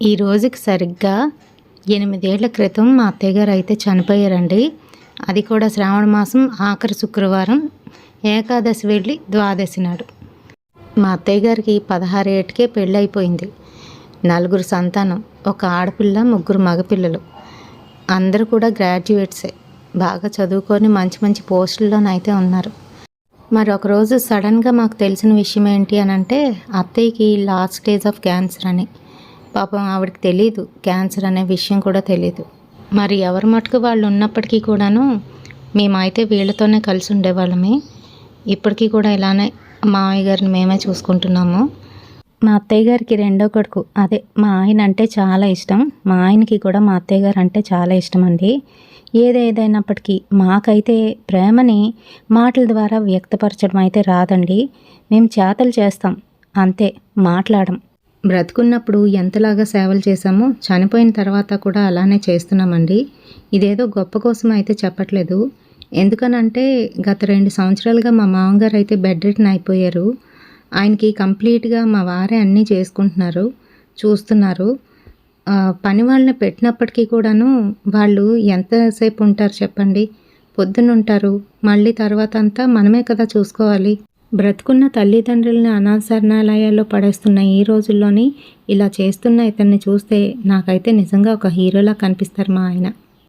ఈ రోజుకి సరిగ్గా 8 ఏళ్ల క్రితం మా అత్తయ్యగారు అయితే చనిపోయారండి. అది కూడా శ్రావణ మాసం ఆఖరి శుక్రవారం ఏకాదశి వెళ్ళి ద్వాదశి నాడు. మా అత్తయ్య గారికి 16 ఏటికే పెళ్ళైపోయింది. 4 సంతానం, ఒక ఆడపిల్ల, 3 మగపిల్లలు. అందరూ కూడా గ్రాడ్యుయేట్సే, బాగా చదువుకొని మంచి మంచి పోస్టుల్లోనైతే ఉన్నారు. మరి ఒకరోజు సడన్గా మాకు తెలిసిన విషయం ఏంటి అని అంటే, అత్తయ్యకి లాస్ట్ స్టేజ్ ఆఫ్ క్యాన్సర్ అని. పాపం ఆవిడకి తెలీదు, క్యాన్సర్ అనే విషయం కూడా తెలీదు. మరి ఎవరి మటుకు వాళ్ళు ఉన్నప్పటికీ కూడాను మేమైతే వీళ్ళతోనే కలిసి ఉండేవాళ్ళమే. ఇప్పటికీ కూడా ఇలానే మామయ్య గారిని మేమే చూసుకుంటున్నాము. మా అత్తయ్య గారికి రెండో కొడుకు, అదే మా ఆయన అంటే చాలా ఇష్టం. మా ఆయనకి కూడా మా అత్తయ్య గారు అంటే చాలా ఇష్టం అండి. ఏదైనప్పటికీ మాకైతే ప్రేమని మాటల ద్వారా వ్యక్తపరచడం అయితే రాదండి. మేము చేతలు చేస్తాం అంతే, మాట్లాడం. బ్రతుకున్నప్పుడు ఎంతలాగా సేవలు చేశామో చనిపోయిన తర్వాత కూడా అలానే చేస్తున్నామండి. ఇదేదో గొప్ప కోసం అయితే చెప్పట్లేదు. ఎందుకనంటే గత 2 సంవత్సరాలుగా మా మామగారు అయితే బెడ్ రిటన్ అయిపోయారు. ఆయనకి కంప్లీట్గా మా వారే అన్నీ చేసుకుంటున్నారు, చూస్తున్నారు. పని వాళ్ళని పెట్టినప్పటికీ కూడాను వాళ్ళు ఎంతసేపు ఉంటారు చెప్పండి? పొద్దున్న ఉంటారు, మళ్ళీ తర్వాత అంతా మనమే కదా చూసుకోవాలి. బ్రతుకున్న తల్లిదండ్రులని అనాథ శరణాలయాల్లో పడేస్తున్న ఈ రోజుల్లోని ఇలా చేస్తున్న ఇతన్ని చూస్తే నాకైతే నిజంగా ఒక హీరోలా కనిపిస్తారు మా ఆయన.